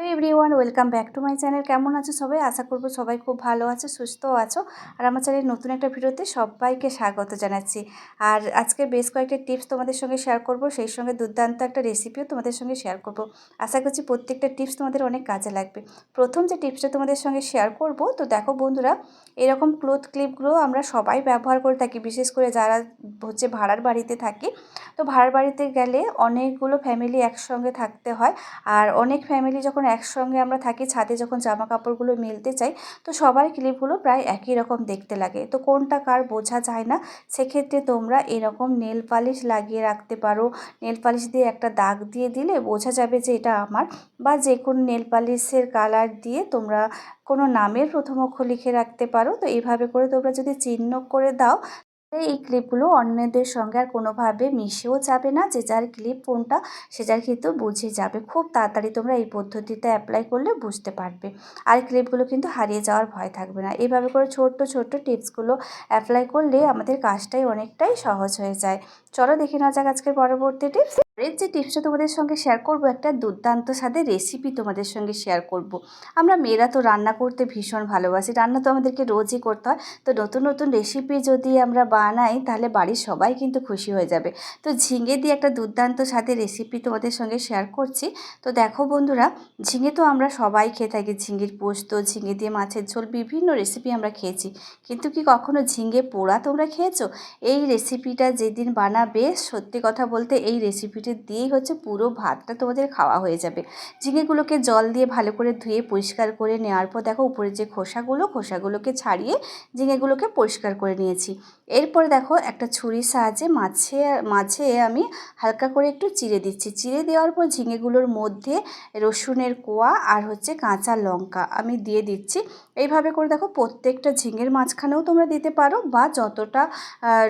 Hello everyone, welcome back to my channel. কেমন আছো সবাই? আশা করবো সবাই খুব ভালো আছো, সুস্থও আছো। আর আমার চ্যানেলের নতুন একটা ভিডিওতে সবাইকে স্বাগত জানাচ্ছি। আর আজকে বেশ কয়েকটা টিপস তোমাদের সঙ্গে শেয়ার করব, সেই সঙ্গে দুর্দান্ত একটা রেসিপিও তোমাদের সঙ্গে শেয়ার করব। আশা করছি প্রত্যেকটা টিপস তোমাদের অনেক কাজে লাগবে। প্রথম যে টিপসটা তোমাদের সঙ্গে শেয়ার করব, তো দেখো বন্ধুরা, এরকম ক্লথ ক্লিপগুলো আমরা সবাই ব্যবহার করে থাকি, বিশেষ করে যারা ভাড়ার বাড়িতে থাকি। তো ভাড়ার বাড়িতে গেলে অনেকগুলো ফ্যামিলি একসঙ্গে থাকতে হয়। আর অনেক ফ্যামিলি যখন একসঙ্গে আমরা থাকি, ছাদে যখন জামা কাপড়গুলো মেলতে চাই, তো সবার ক্লিপগুলো প্রায় একই রকম দেখতে লাগে, তো কোনটা কার বোঝা যায় না। সেক্ষেত্রে তোমরা এরকম নেল পালিশ লাগিয়ে রাখতে পারো। নেল পালিশ দিয়ে একটা দাগ দিয়ে দিলে বোঝা যাবে যে এটা আমার। বা যে কোনো নেল পালিশের কালার দিয়ে তোমরা কোনো নামের প্রথম অক্ষর লিখে রাখতে পারো। তো এইভাবে করে তোমরা যদি চিহ্ন করে দাও, এই ক্লিপগুলো অন্যদের সঙ্গে আর কোনোভাবে মিশেও যাবে না। যে যার ক্লিপ কোনটা সে যার কিন্তু বুঝে যাবে। খুব তাড়াতাড়ি তোমরা এই পদ্ধতিতে অ্যাপ্লাই করলে বুঝতে পারবে, আর ক্লিপগুলো কিন্তু হারিয়ে যাওয়ার ভয় থাকবে না। এইভাবে করে ছোট্ট ছোট্ট টিপসগুলো অ্যাপ্লাই করলে আমাদের কাজটাই অনেকটাই সহজ হয়ে যায়। চলো দেখে নেওয়া যাক আজকের পরবর্তী টিপস। এর যে টিপসটা তোমাদের সঙ্গে শেয়ার করব, একটা দুর্দান্ত স্বাদের রেসিপি তোমাদের সঙ্গে শেয়ার করব। আমরা মেয়েরা তো রান্না করতে ভীষণ ভালোবাসি, রান্না তো আমাদেরকে রোজই করতে হয়। তো নতুন নতুন রেসিপি যদি আমরা বানাই, তাহলে বাড়ির সবাই কিন্তু খুশি হয়ে যাবে। তো ঝিঙে দিয়ে একটা দুর্দান্ত স্বাদের রেসিপি তোমাদের সঙ্গে শেয়ার করছি। তো দেখো বন্ধুরা, ঝিঙে তো আমরা সবাই খেয়ে থাকি, ঝিঙের পোস্ত, ঝিঙে দিয়ে মাছের ঝোল, বিভিন্ন রেসিপি আমরা খেয়েছি। কিন্তু কি কখনো ঝিঙে পোড়া তোমরা খেয়েছো? এই রেসিপিটা যেদিন বানাবে, সত্যি কথা বলতে এই রেসিপিটি দিয়েই পুরো ভাতটা তোমাদের খাওয়া হয়ে যাবে। ঝিঙেগুলোকে জল দিয়ে ভালো করে ধুয়ে পরিষ্কার করে নেওয়ার পর দেখো উপরে যে খোসাগুলোকে ছাড়িয়ে ঝিঙেগুলোকে পরিষ্কার করে নিয়েছি। এরপরে দেখো একটা ছুরির সাহায্যে মাঝে আমি হালকা করে একটু চিড়ে দিচ্ছি। চিড়ে দেওয়ার পর ঝিঙেগুলোর মধ্যে রসুনের কোয়া আর কাঁচা লঙ্কা আমি দিয়ে দিচ্ছি। এইভাবে করে দেখো প্রত্যেকটা ঝিঙের মাঝখানেও তোমরা দিতে পারো, বা যতটা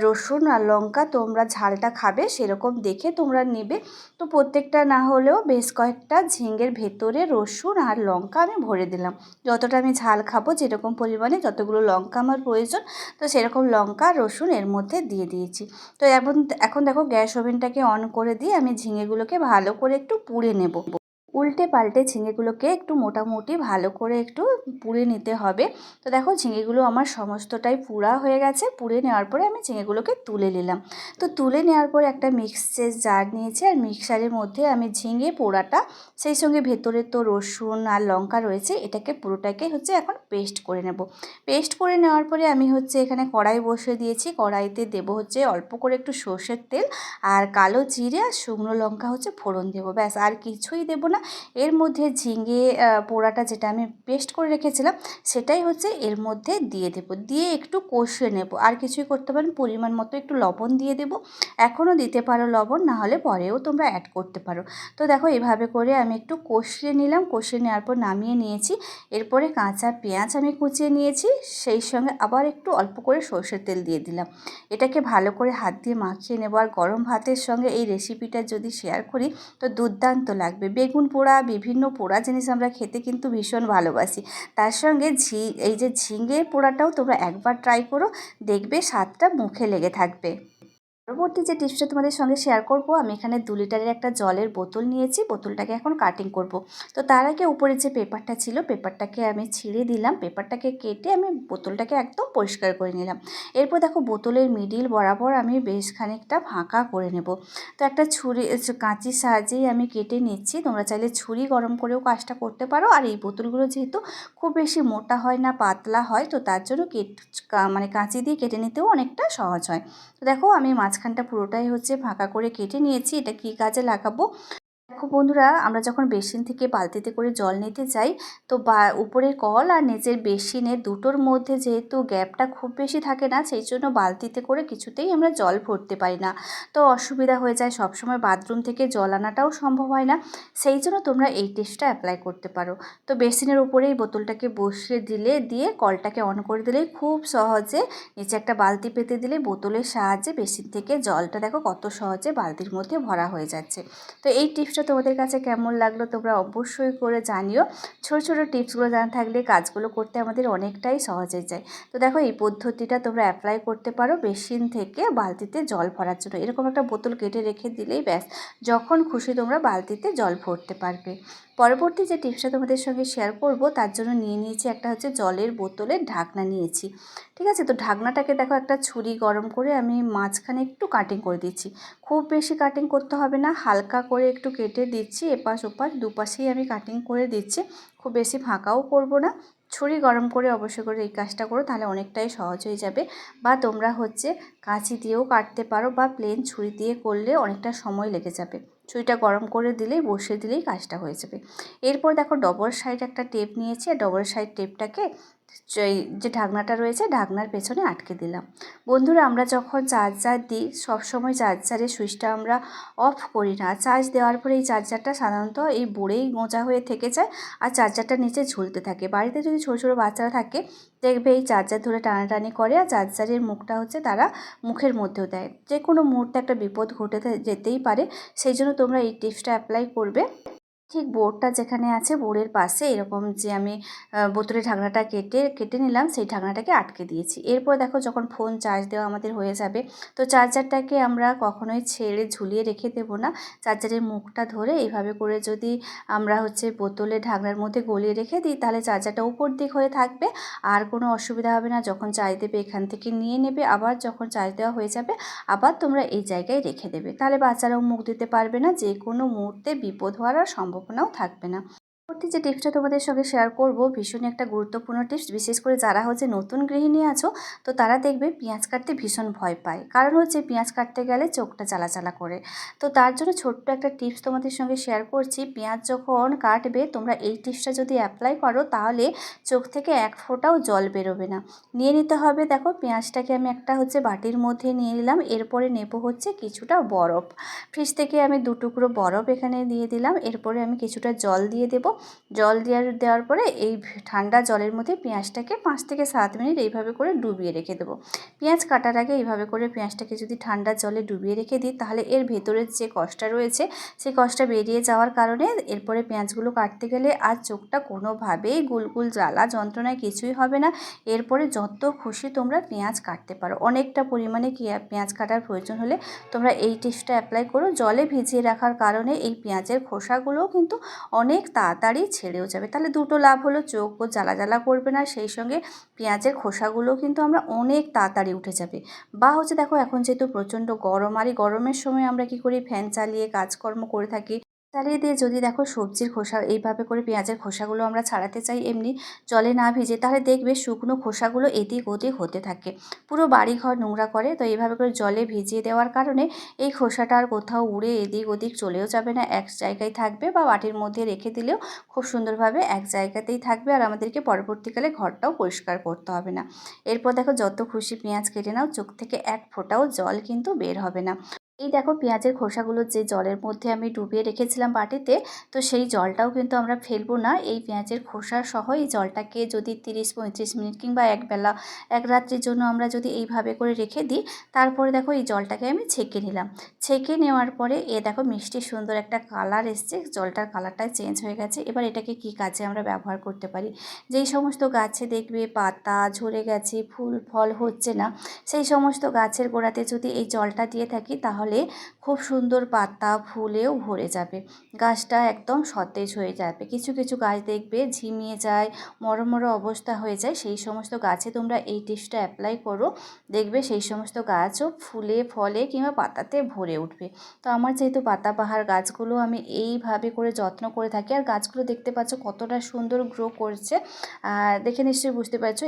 রসুন আর লঙ্কা তোমরা ঝালটা খাবে সেরকম দেখে তোমরা নেবে। তো প্রত্যেকটা না হলেও বেশ কয়েকটা ঝিঙের ভেতরে রসুন আর লঙ্কা আমি ভরে দিলাম। যতটা আমি ঝাল খাবো, যেরকম পরিমাণে যতগুলো লঙ্কা আমার প্রয়োজন, তো সেরকম লঙ্কা রসুন এর মধ্যে দিয়ে দিয়েছি। তো এখন দেখো গ্যাস ওভেনটাকে অন করে দিয়ে আমি ঝিঙেগুলোকে ভালো করে একটু পুড়ে নেব। উল্টে পাল্টে ঝিঙেগুলোকে একটু মোটামুটি ভালো করে একটু পুড়ে নিতে হবে। তো দেখো ঝিঙেগুলো আমার সমস্তটাই পুড়া হয়ে গেছে। পুড়ে নেওয়ার পরে আমি ঝিঙেগুলোকে তুলে নিলাম। তো তুলে নেওয়ার পরে একটা মিক্সচার জার নিয়েছি, আর মিক্সারের মধ্যে আমি ঝিঙে পোড়াটা, সেই সঙ্গে ভেতরে তো রসুন আর লঙ্কা রয়েছে, এটাকে পুরোটাকে এখন পেস্ট করে নেব। পেস্ট করে নেওয়ার পরে আমি এখানে কড়াই বসিয়ে দিয়েছি। কড়াইতে দেবো অল্প করে একটু সর্ষের তেল, আর কালো জিরে আর শুকনো লঙ্কা ফোড়ন দেবো, ব্যাস আর কিছুই দেবো না। এর মধ্যে ঝিঙে পোড়াটা যেটা আমি পেস্ট করে রেখেছিলাম, সেটাই এর মধ্যে দিয়ে দেবো। দিয়ে একটু কষিয়ে নেব, আর কিছুই করতে পারেন, পরিমাণ মতো একটু লবণ দিয়ে দেবো। এখনও দিতে পারো লবণ, না হলে পরেও তোমরা অ্যাড করতে পারো। তো দেখো এভাবে করে আমি একটু কষিয়ে নিলাম। কষিয়ে নেওয়ার পর নামিয়ে নিয়েছি। এরপরে কাঁচা পেঁয়াজ আমি কুচিয়ে নিয়েছি, সেই সঙ্গে আবার একটু অল্প করে সর্ষের তেল দিয়ে দিলাম। এটাকে ভালো করে হাত দিয়ে মাখিয়ে নেব। আর গরম ভাতের সঙ্গে এই রেসিপিটা যদি শেয়ার করি, তো দুর্দান্ত লাগবে। বেগুন পোড়া, বিভিন্ন পোড়া জিনিস আমরা খেতে কিন্তু ভীষণ ভালোবাসি। তার সঙ্গে এই যে ঝিঙে পোড়াটাও তোমরা একবার ট্রাই করো, দেখবে স্বাদটা মুখে লেগে থাকবে। পরবর্তী যে টিপসটা তোমাদের সঙ্গে শেয়ার করব, আমি এখানে 2 লিটারের একটা জলের বোতল নিয়েছি। বোতলটাকে এখন কাটিং করব। তো তার আগে উপরে যে পেপারটা ছিল, পেপারটাকে আমি ছিঁড়ে দিলাম। পেপারটাকে কেটে আমি বোতলটাকে একদম পরিষ্কার করে নিলাম। এরপর দেখো বোতলের মিডিল বরাবর আমি বেশ খানিকটা ফাঁকা করে নেব। তো একটা কাঁচির সাহায্যেই আমি কেটে নিচ্ছি। তোমরা চাইলে ছুরি গরম করেও কাজটা করতে পারো। আর এই বোতলগুলো যেহেতু খুব বেশি মোটা হয় না, পাতলা হয়, তো তার জন্য কাঁচি দিয়ে কেটে নিতেও অনেকটা সহজ হয়। তো দেখো আমি মাঝখানটা পুরোটাই ফাঁকা করে কেটে নিয়েছি। এটা কী কাজে লাগাবো? দেখো বন্ধুরা, আমরা যখন বেসিন থেকে বালতিতে করে জল নিতে যাই, তো উপরের কল আর নিচের বেসিনের দুটোর মধ্যে যেহেতু গ্যাপটা খুব বেশি থাকে না, সেই জন্য বালতিতে করে কিছুতেই আমরা জল ভরতে পারি না। তো অসুবিধা হয়ে যায়, সবসময় বাথরুম থেকে জল আনাটাও সম্ভব হয় না। সেই জন্য তোমরা এই টিপসটা অ্যাপ্লাই করতে পারো। তো বেসিনের উপরেই বোতলটাকে বসিয়ে দিয়ে কলটাকে অন করে দিলেই খুব সহজে নিচে একটা বালতি পেতে দিলে বোতলের সাহায্যে বেসিন থেকে জলটা দেখো কত সহজে বালতির মধ্যে ভরা হয়ে যাচ্ছে। তো এই টিপসটা তোমাদের কাছে কেমন লাগলো তোমরা অবশ্যই করে জানিও। ছোটো ছোটো টিপসগুলো জানা থাকলে কাজগুলো করতে আমাদের অনেকটাই সহজ হয়ে যায়। তো দেখো এই পদ্ধতিটা তোমরা অ্যাপ্লাই করতে পারো বেসিন থেকে বালতিতে জল ভরার জন্য। এরকম একটা বোতল কেটে রেখে দিলেই ব্যাস, যখন খুশি তোমরা বালতিতে জল ভরতে পারবে। পরবর্তী যে টিপসটা তোমাদের সঙ্গে শেয়ার করব তার জন্য নিয়ে নিয়েছি একটা হচ্ছে জলের বোতলের ঢাকনা নিয়েছি। ঠিক আছে, তো ঢাকনাটাকে দেখো একটা ছুরি গরম করে আমি মাঝখানে একটু কাটিং করে দিচ্ছি। খুব বেশি কাটিং করতে হবে না, হালকা করে একটু কেটে দিচ্ছি, এপাশ ওপাশ দুপাশেই আমি কাটিং করে দিচ্ছি। খুব বেশি ফাঁকাও করব না। ছুরি গরম করে অবশ্যই করে এই কাজটা করো, তাহলে অনেকটাই সহজ হয়ে যাবে। বা তোমরা হচ্ছে কাঁচি দিয়েও কাটতে পারো, বা প্লেন ছুরি দিয়ে করলে অনেকটা সময় লেগে যাবে। ছুরিটা গরম করে দিলেই, বসিয়ে দিলেই কাজটা হয়ে যাবে। এরপর দেখো ডবল সাইড একটা টেপ নিয়েছি, আর ডবল সাইড টেপটাকে যে ঢাকনাটা রয়েছে ঢাকনার পেছনে আটকে দিলাম। বন্ধুরা, আমরা যখন চার্জার দিই সবসময় চার্জারের সুইচটা আমরা অফ করি না। চার্জ দেওয়ার পরে এই চার্জারটা সাধারণত এই বোর্ডেই গোঁজা হয়ে থেকে যায়, আর চার্জারটা নিচে ঝুলতে থাকে। বাড়িতে যদি ছোটো ছোটো বাচ্চারা থাকে দেখবে এই চার্জার ধরে টানাটানি করে, আর চার্জারের মুখটা হচ্ছে তারা মুখের মধ্যেও দেয়। যে কোনো মুহূর্তে একটা বিপদ ঘটে যেতেই পারে, সেই জন্য তোমরা এই টিপসটা অ্যাপ্লাই করবে। ঠিক বোর্ডটা যেখানে আছে বোর্ডের পাশে এরকম যে আমি বোতলের ঢাকনাটা কেটে নিলাম, সেই ঢাকনাটাকে আটকে দিয়েছি। এরপর দেখো যখন ফোন চার্জ দেওয়া আমাদের হয়ে যাবে, তো চার্জারটাকে আমরা কখনোই ছেড়ে ঝুলিয়ে রেখে দেবো না। চার্জারের মুখটা ধরে এইভাবে করে যদি আমরা হচ্ছে বোতলের ঢাকনার মধ্যে গলিয়ে রেখে দিই, তাহলে চার্জারটা উপর দিক হয়ে থাকবে, আর কোনো অসুবিধা হবে না। যখন চার্জ দেবে এখান থেকে নিয়ে নেবে, আবার যখন চার্জ দেওয়া হয়ে যাবে আবার তোমরা এই জায়গায় রেখে দেবে, তাহলে বাচ্চারাও মুখ দিতে পারবে না, যে কোনো মুহূর্তে বিপদ হওয়ার আর সম্ভাবনাও থাকবে না। পরবর্তী যে টিপসটা তোমাদের সঙ্গে শেয়ার করব ভীষণই একটা গুরুত্বপূর্ণ টিপস, বিশেষ করে যারা হচ্ছে নতুন গৃহিণী আছো, তো তারা দেখবে পেঁয়াজ কাটতে ভীষণ ভয় পায়। কারণ হচ্ছে পেঁয়াজ কাটতে গেলে চোখটা জ্বালা করে। তো তার জন্য ছোট্ট একটা টিপস তোমাদের সঙ্গে শেয়ার করছি। পেঁয়াজ যখন কাটবে তোমরা এই টিপসটা যদি অ্যাপ্লাই করো, তাহলে চোখ থেকে এক ফোঁটাও জল বেরোবে না। নিয়ে নিতে হবে, দেখো পেঁয়াজটাকে আমি একটা হচ্ছে বাটির মধ্যে নিয়ে নিলাম। এরপরে নেব হচ্ছে কিছুটা বরফ। ফ্রিজ থেকে আমি 2 টুকরো বরফ এখানে দিয়ে দিলাম। এরপরে আমি কিছুটা জল দিয়ে দেবো। জল দেওয়ার পরে এই ঠান্ডা জলের মধ্যে পেঁয়াজটাকে 5 থেকে 7 মিনিট এইভাবে করে ডুবিয়ে রেখে দেবো। পেঁয়াজ কাটার আগে এইভাবে করে পেঁয়াজটাকে যদি ঠান্ডা জলে ডুবিয়ে রেখে দিই, তাহলে এর ভেতরের যে কষটা রয়েছে সেই কষটা বেরিয়ে যাওয়ার কারণে এরপরে পেঁয়াজগুলো কাটতে গেলে আর চোখটা কোনোভাবেই গুলগুল জ্বালা যন্ত্রণায় কিছুই হবে না। এরপরে যত খুশি তোমরা পেঁয়াজ কাটতে পারো। অনেকটা পরিমাণে পেঁয়াজ কাটার প্রয়োজন হলে তোমরা এই টিপসটা অ্যাপ্লাই করো। জলে ভিজিয়ে রাখার কারণে এই পেঁয়াজের খোসাগুলোও কিন্তু অনেক তাড়াতাড়ি ছেড়েও যাবে। তাহলে দুটো লাভ হলো, চোখও জ্বালা করবে না, সেই সঙ্গে পেঁয়াজের খোসাগুলোও কিন্তু আমরা অনেক তাড়াতাড়ি উঠে যাবে। বা হচ্ছে দেখো এখন যেহেতু প্রচণ্ড গরম, আর এই গরমের সময় আমরা কি করি, ফ্যান চালিয়ে কাজকর্ম করে থাকি। চালিয়ে দিয়ে যদি দেখো সবজির খোসা এইভাবে করে পেঁয়াজের খোসাগুলো আমরা ছাড়াতে চাই এমনি জলে না ভিজে, তাহলে দেখবে শুকনো খোসাগুলো এদিক ওদিক হতে থাকে, পুরো বাড়িঘর নোংরা করে। তো এইভাবে করে জলে ভিজিয়ে দেওয়ার কারণে এই খোসাটা আর কোথাও উড়ে এদিক ওদিক চলেও যাবে না, এক জায়গায় থাকবে, বা বাটির মধ্যে রেখে দিলেও খুব সুন্দরভাবে এক জায়গাতেই থাকবে, আর আমাদেরকে পরবর্তীকালে ঘরটাও পরিষ্কার করতে হবে না। এরপর দেখো যত খুশি পেঁয়াজ কেটে নাও, চোখ থেকে এক ফোঁটাও জল কিন্তু বের হবে না। এই দেখো পেঁয়াজের খোসাগুলো যে জলের মধ্যে আমি ডুবিয়ে রেখেছিলাম বাটিতে, তো সেই জলটাও কিন্তু আমরা ফেলবো না। এই পেঁয়াজের খোসা সহ এই জলটাকে যদি 30-35 মিনিট কিংবা একবেলা এক রাত্রির জন্য আমরা যদি এইভাবে করে রেখে দিই, তারপরে দেখো এই জলটাকে আমি ছেঁকে নিলাম। ছেঁকে নেওয়ার পরে দেখো মিষ্টি সুন্দর একটা কালার এসছে, জলটার কালারটা চেঞ্জ হয়ে গেছে। এবার এটাকে কি কাজে আমরা ব্যবহার করতে পারি, যেই সমস্ত গাছে দেখবে পাতা ঝরে গেছে, ফুল ফল হচ্ছে না, সেই সমস্ত গাছের গোড়াতে যদি এই জলটা দিয়ে থাকি, তাহলে খুব সুন্দর পাতা ফুলেও ভরে যাবে, গাছটা একদম সতেজ হয়ে যাবে। কিছু কিছু গাছ দেখবে ঝিমিয়ে যায়, মরো অবস্থা হয়ে যায়, সেই সমস্ত গাছে তোমরা এই টিপসটা অ্যাপ্লাই করো, দেখবে সেই সমস্ত গাছও ফুলে ফলে কিংবা পাতাতে ভরে উঠবে। তো আমার যেহেতু পাতাবাহার গাছগুলো আমি এইভাবে করে যত্ন করে থাকি, আর গাছগুলো দেখতে পাচ্ছ কতটা সুন্দর গ্রো করছে, দেখে নিশ্চয়ই বুঝতে পারছো।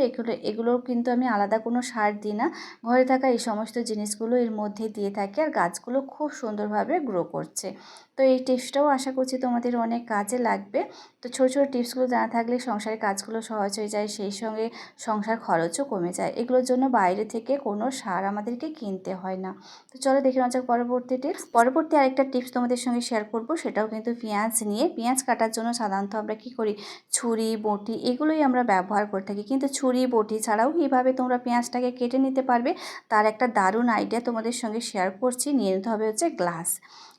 এগুলোর কিন্তু আমি আলাদা কোনো সার দিই না, ঘরে থাকা এই সমস্ত জিনিসগুলো এর মধ্যে দিয়ে থাকি, আর গাছগুলো খুব সুন্দরভাবে গ্রো করছে। তো এই টিপসটাও আশা করছি তোমাদের অনেক কাজে লাগবে। তো ছোটো ছোটো টিপসগুলো জানা থাকলে সংসারের কাজগুলো সহজ হয়ে যায়, সেই সঙ্গে সংসার খরচও কমে যায়। এগুলোর জন্য বাইরে থেকে কোনো সার আমাদেরকে কিনতে হয় না। তো চলো দেখে নেওয়া যাক পরবর্তী টিপস। পরবর্তী আরেকটা টিপস তোমাদের সঙ্গে শেয়ার করব, সেটাও কিন্তু পেঁয়াজ নিয়ে। পেঁয়াজ কাটার জন্য সাধারণত আমরা কী করি, ছুরি বটি এগুলোই আমরা ব্যবহার করে থাকি, কিন্তু ছুরি বটি ছাড়াও কীভাবে তোমরা পেঁয়াজটাকে কেটে নিতে পারবে তার একটা দারুণ আইডিয়া তোমাদের সঙ্গে শেয়ার করছি। নিয়ে নিতে হবে হচ্ছে গ্লাস।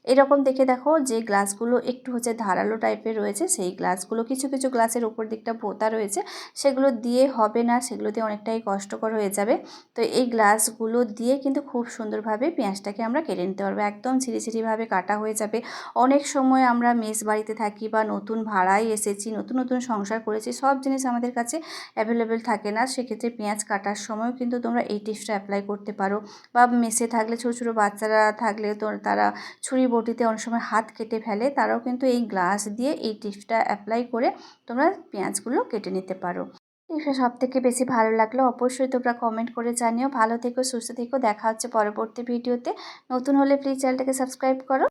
এরকম দেখে দেখো যে গ্লাসগুলো একটু হচ্ছে ধারালো টাইপের রয়েছে, সেই গ্লাসগুলো কিছু কিছু গ্লাসের উপর দিকটা ভোঁতা রয়েছে, সেগুলো দিয়ে হবে না, সেগুলো দিয়ে অনেকটাই কষ্টকর হয়ে যাবে। তো এই গ্লাসগুলো দিয়ে কিন্তু খুব সুন্দরভাবে পেঁয়াজটাকে আমরা কেটে নিতে পারবো, একদম ঝিরিঝিরিভাবে কাটা হয়ে যাবে। অনেক সময় আমরা মেস বাড়িতে থাকি বা নতুন ভাড়ায় এসেছি, নতুন নতুন সংসার করেছি, সব জিনিস আমাদের কাছে অ্যাভেলেবেল থাকে না, সেক্ষেত্রে পেঁয়াজ কাটার সময়ও কিন্তু তোমরা এই টিপসটা অ্যাপ্লাই করতে পারো। বা মেসে থাকলে ছোটো ছোটো বাচ্চারা থাকলে তো তারা ছুরি বটিতে অনেক সময় হাত কেটে ফেলে, তারাও কিন্তু এই গ্লাস দিয়ে এই টিপসটা অ্যাপ্লাই করে তোমরা পেঁয়াজগুলো কেটে নিতে পারো। টিপসটা সবথেকে বেশি ভালো লাগলো অবশ্যই তোমরা কমেন্ট করে জানিও। ভালো থেকো, সুস্থ থেকো, দেখা হচ্ছে পরবর্তী ভিডিওতে। নতুন হলে প্লিজ চ্যানেলটাকে সাবস্ক্রাইব করো।